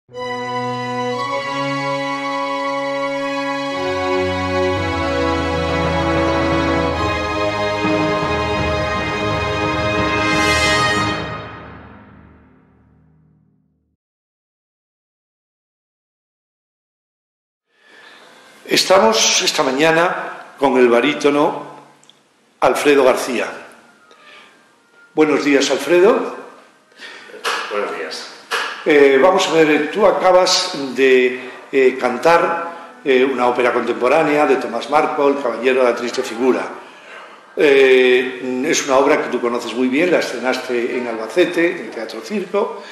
Estamos esta mañana con el barítono Alfredo García. Buenos días, Alfredo. Buenos días. Vamos a ver, tú acabas de cantar una ópera contemporánea de Tomás Marco, El caballero de la triste figura. Es una obra que tú conoces muy bien, la estrenaste en Albacete, en el Teatro Circo,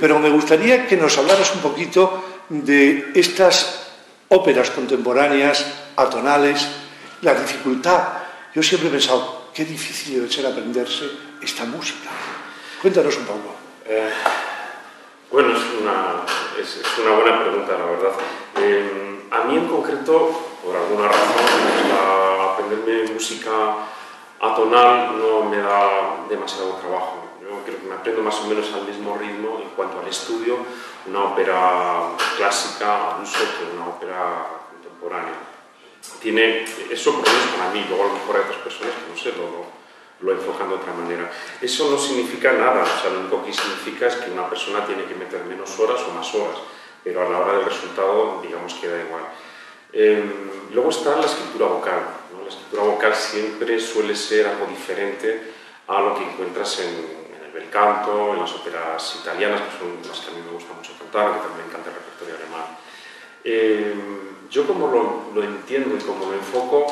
pero me gustaría que nos hablaras un poquito de estas óperas contemporáneas, atonales, la dificultad. Yo siempre he pensado, qué difícil debe ser aprenderse esta música. Cuéntanos un poco. Bueno, es una buena pregunta, la verdad. A mí en concreto, por alguna razón, aprenderme música atonal no me da demasiado trabajo. Yo creo que me aprendo más o menos al mismo ritmo en cuanto al estudio una ópera clásica al uso que una ópera contemporánea. Tiene eso, por lo menos para mí, luego a lo mejor hay otras personas que no sé, lo enfocan de otra manera. Eso no significa nada, o sea, lo único que significa es que una persona tiene que meter menos horas o más horas, pero a la hora del resultado, digamos que da igual. Luego está la escritura vocal, ¿no? La escritura vocal siempre suele ser algo diferente a lo que encuentras en el bel canto, en las óperas italianas, que son las que a mí me gusta mucho cantar, que también me encanta el repertorio alemán. Yo como lo entiendo y como lo enfoco,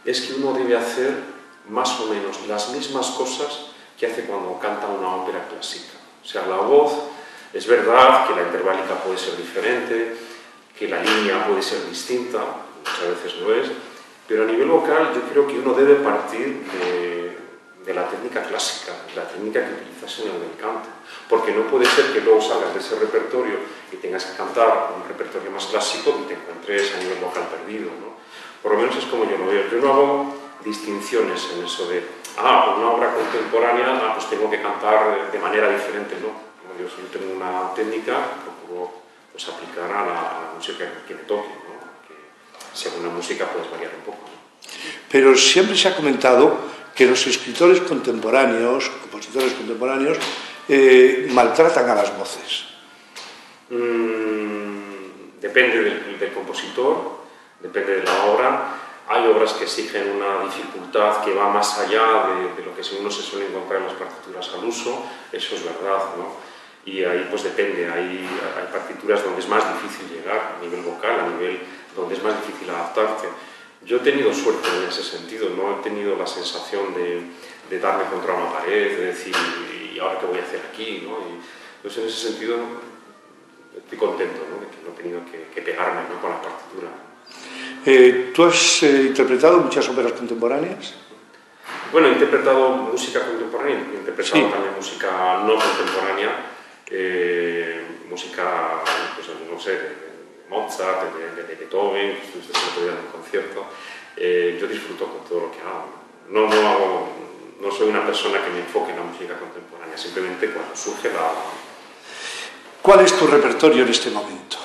es que uno debe hacer más o menos las mismas cosas que hace cuando canta una ópera clásica. O sea, la voz, es verdad que la interválica puede ser diferente, que la línea puede ser distinta, muchas veces lo es, pero a nivel vocal yo creo que uno debe partir de la técnica clásica, la técnica que utilizas en el bel canto, porque no puede ser que luego salgas de ese repertorio y tengas que cantar un repertorio más clásico y te encuentres a nivel vocal perdido, ¿no? Por lo menos es como yo lo veo. Yo no hago distinciones en eso de, una obra contemporánea, pues tengo que cantar de manera diferente, ¿no? Yo solo tengo una técnica que procuro pues, aplicar a la música que me toque, ¿no? Que según la música puedes variar un poco, ¿no? Pero siempre se ha comentado que los escritores contemporáneos, compositores contemporáneos, maltratan a las voces. Depende del compositor, depende de la obra. Hay obras que exigen una dificultad que va más allá de lo que uno se suele encontrar en las partituras al uso, eso es verdad, ¿no? Y ahí pues depende, hay partituras donde es más difícil llegar a nivel vocal, a nivel donde es más difícil adaptarte. Yo he tenido suerte en ese sentido, no he tenido la sensación de darme contra una pared, de decir, ¿y ahora qué voy a hacer aquí? ¿No? Y, entonces en ese sentido estoy contento, ¿no? De que no he tenido que pegarme, ¿no? Con la partitura. ¿Tú has interpretado muchas óperas contemporáneas? Bueno, he interpretado música contemporánea, he interpretado sí. También música no contemporánea, música, pues, no sé, de Mozart, de Beethoven, que estuviste el otro día en un concierto. Yo disfruto con todo lo que hago. No soy una persona que me enfoque en la música contemporánea, simplemente cuando surge la... ¿Cuál es tu repertorio en este momento?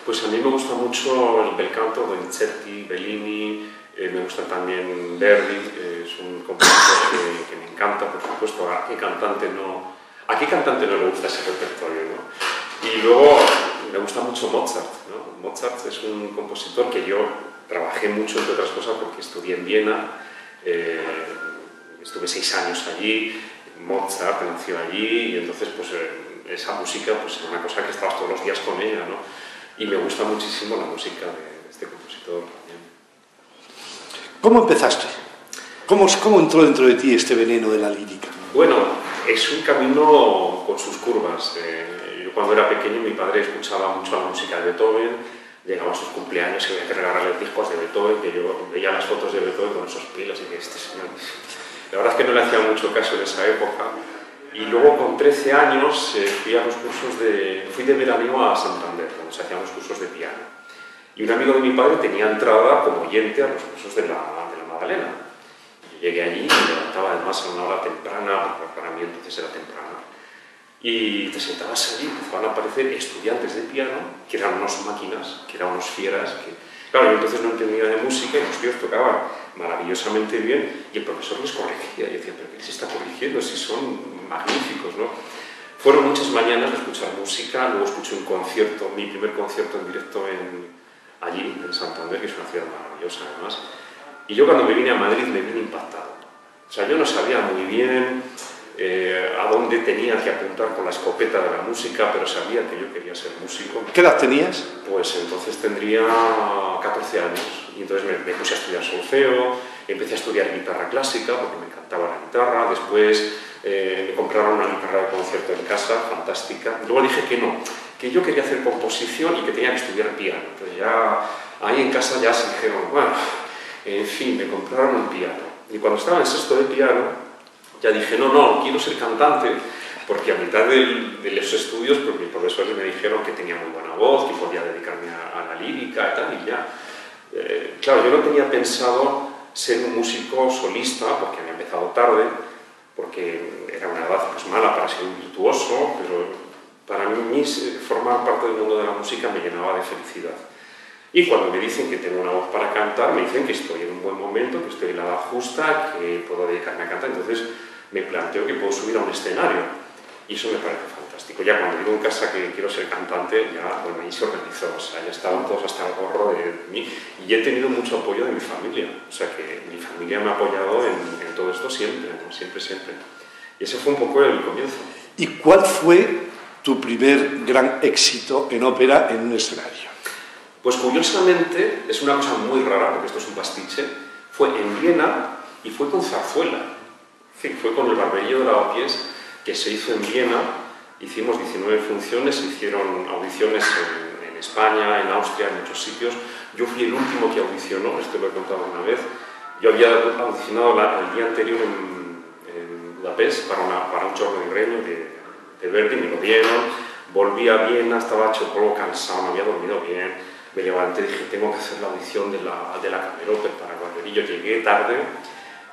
Pues a mí me gusta mucho el bel canto, Donizetti, Bellini, me gusta también Verdi, es un compositor que me encanta, por supuesto. ¿A qué cantante no le gusta ese repertorio, ¿no? Y luego me gusta mucho Mozart, ¿no? Mozart es un compositor que yo trabajé mucho, entre otras cosas, porque estudié en Viena, estuve 6 años allí, Mozart nació allí y entonces pues esa música pues era una cosa que estabas todos los días con ella, ¿no? Y me gusta muchísimo la música de este compositor también. ¿Cómo empezaste? ¿Cómo entró dentro de ti este veneno de la lírica? Bueno, es un camino con sus curvas. Yo cuando era pequeño mi padre escuchaba mucho la música de Beethoven, llegaba a sus cumpleaños y había que regalarle discos de Beethoven, que yo veía las fotos de Beethoven con esos pelos y dije, este señor... La verdad es que no le hacía mucho caso en esa época. Y luego con 13 años fui de veraneo a Santander, donde se hacían los cursos de piano. Y un amigo de mi padre tenía entrada como oyente a los cursos de la Magdalena. Yo llegué allí y me levantaba además a una hora temprana, porque para mí entonces era temprana. y te sentabas allí y empezaban a aparecer estudiantes de piano, que eran unos máquinas, que eran unos fieras, que... Claro, yo entonces no entendía de música y los tíos tocaban maravillosamente bien y el profesor les corregía. Y yo decía, ¿pero qué les está corrigiendo si son magníficos, no? Fueron muchas mañanas de escuchar música, luego escuché un concierto, mi primer concierto en directo allí, en Santander, que es una ciudad maravillosa además. Y yo cuando me vine a Madrid me vine impactado. O sea, yo no sabía muy bien a dónde tenía que apuntar con la escopeta de la música, pero sabía que yo quería ser músico. ¿Qué edad tenías? Pues entonces tendría 14 años y entonces me puse a estudiar solfeo, empecé a estudiar guitarra clásica porque me encantaba la guitarra, después me compraron una guitarra de concierto en casa, fantástica. Luego dije que no, que yo quería hacer composición y que tenía que estudiar piano. Entonces ya ahí en casa ya se dijeron, bueno, en fin, me compraron un piano. Y cuando estaba en sexto de piano, ya dije, no, quiero ser cantante, porque a mitad de los estudios, pues mis profesores me dijeron que tenía muy buena voz, que podía dedicarme a la lírica y tal, y ya. Claro, yo no tenía pensado ser un músico solista, porque había empezado tarde, porque era una edad pues, mala para ser un virtuoso, pero para mí formar parte del mundo de la música me llenaba de felicidad. Y cuando me dicen que tengo una voz para cantar, me dicen que estoy en un buen momento, que estoy en la edad justa, que puedo dedicarme a cantar. Entonces me planteo que puedo subir a un escenario. Y eso me parece fantástico. Ya cuando digo en casa que quiero ser cantante, ya, bueno, ahí se organizó. O sea, ya estaban todos hasta el gorro de mí. Y he tenido mucho apoyo de mi familia. O sea, que mi familia me ha apoyado en todo esto siempre, ¿no? Siempre. Y ese fue un poco el comienzo. ¿Y cuál fue tu primer gran éxito en ópera en un escenario? Pues curiosamente, es una cosa muy rara, porque esto es un pastiche, fue en Viena y fue con zarzuela. Sí, fue con el Barberillo de Lavapiés, que se hizo en Viena. Hicimos 19 funciones, se hicieron audiciones en España, en Austria, en muchos sitios. Yo fui el último que audicionó, esto lo he contado una vez. Yo había audicionado el día anterior en Budapest para un giorno di Regno de Verdi, me lo dieron. Volví a Viena, estaba hecho polvo cansado, no había dormido bien. Me levanté y dije, tengo que hacer la audición de la Camerópera para el Barberillo. Llegué tarde,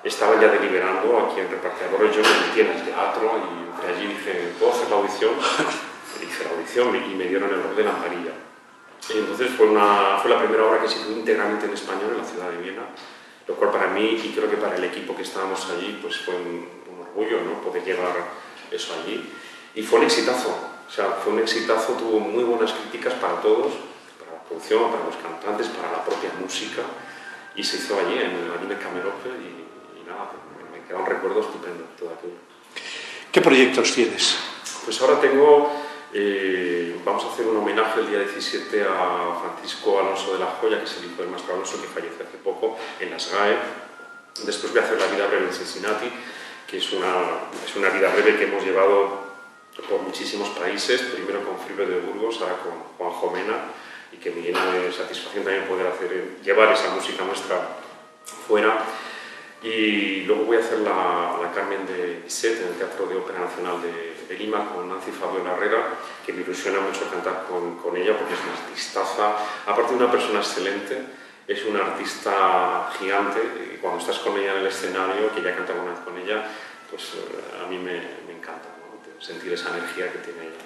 estaban ya deliberando aquí en repartidores, yo me metí en el teatro y entre allí dije, ¿puedo hacer la audición? Hice la audición y me dieron el rol de Lamparilla. Y entonces fue la primera obra que se hizo íntegramente en español en la ciudad de Viena, lo cual para mí y creo que para el equipo que estábamos allí pues fue un orgullo, ¿no? Poder llevar eso allí. Y fue un exitazo, o sea, fue un exitazo, tuvo muy buenas críticas para todos, producción, para los cantantes, para la propia música, y se hizo allí en la Camerópera y nada, me queda un recuerdo estupendo todo aquello. ¿Qué proyectos tienes? Pues ahora tengo, vamos a hacer un homenaje el día 17 a Francisco Alonso de la Joya, que es el hijo del maestro Alonso, que falleció hace poco, en las GAE. Después voy a hacer la vida breve en Cincinnati, que es una vida breve que hemos llevado por muchísimos países, primero con Fribre de Burgos, ahora con Juanjo Mena, y que me llena de satisfacción también poder llevar esa música nuestra fuera. Y luego voy a hacer la Carmen de Bizet en el Teatro de Ópera Nacional de Lima con Nancy Fabiola Herrera, que me ilusiona mucho cantar con ella porque es una artistaza, aparte de una persona excelente, es una artista gigante y cuando estás con ella en el escenario, que ya he cantado una vez con ella, pues a mí me encanta, ¿no? Sentir esa energía que tiene ella.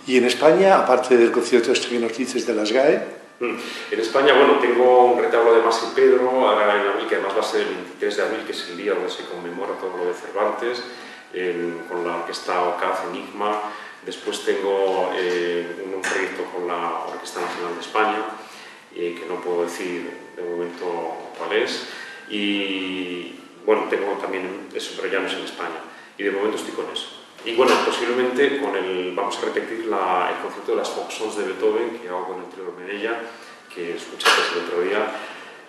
¿Y en España, aparte del concierto este que nos dices de las GAE? En España, bueno, tengo un retablo de Mas y Pedro, ahora en abril, que además va a ser el 23 de abril, que es el día donde se conmemora todo lo de Cervantes, con la orquesta OCAZ Enigma. Después tengo un proyecto con la Orquesta Nacional de España, que no puedo decir de momento cuál es. Y bueno, tengo también eso, pero ya no es en España. Y de momento estoy con eso. Y bueno, posiblemente vamos a repetir el concierto de las Folk Songs de Beethoven, que hago con el trío Medella, que escuchaste el otro día,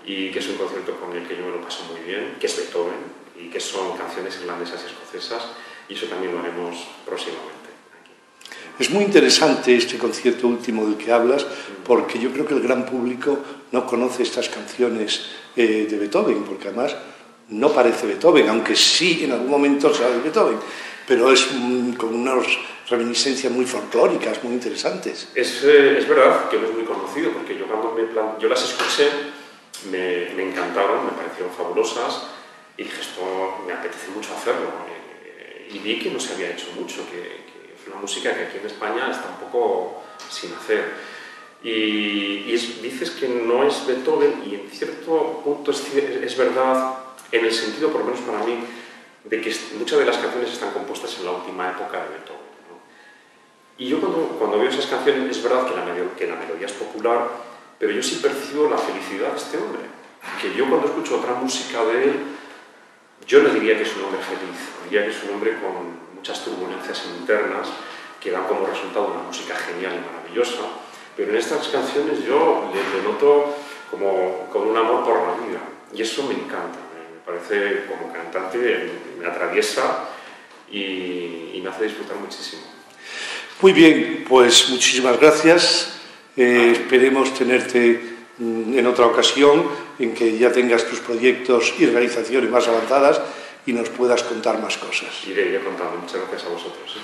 y que es un concierto con el que yo me lo paso muy bien, que es Beethoven, y que son canciones irlandesas y escocesas, y eso también lo haremos próximamente. Aquí. Es muy interesante este concierto último del que hablas, porque yo creo que el gran público no conoce estas canciones de Beethoven, porque además no parece Beethoven, aunque sí en algún momento sale Beethoven, pero es con unas reminiscencias muy folclóricas, muy interesantes. Es verdad que no es muy conocido, porque yo las escuché, me encantaron, me parecieron fabulosas, y dije, esto me apetece mucho hacerlo. Y vi que no se había hecho mucho, que una música que aquí en España está un poco sin hacer. Dices que no es Beethoven, y en cierto punto es verdad, en el sentido, por lo menos para mí, de que muchas de las canciones están compuestas en la última época de Beethoven, ¿no? Y yo cuando veo esas canciones, es verdad que la melodía es popular, pero yo sí percibo la felicidad de este hombre. Que yo cuando escucho otra música de él, yo no diría que es un hombre feliz, diría que es un hombre con muchas turbulencias internas que dan como resultado una música genial y maravillosa, pero en estas canciones yo le noto como con un amor por la vida, y eso me encanta, me parece como cantante, me atraviesa y me hace disfrutar muchísimo. Muy bien, pues muchísimas gracias. Esperemos tenerte en otra ocasión en que ya tengas tus proyectos y realizaciones más avanzadas y nos puedas contar más cosas. Iré contando. Muchas gracias a vosotros.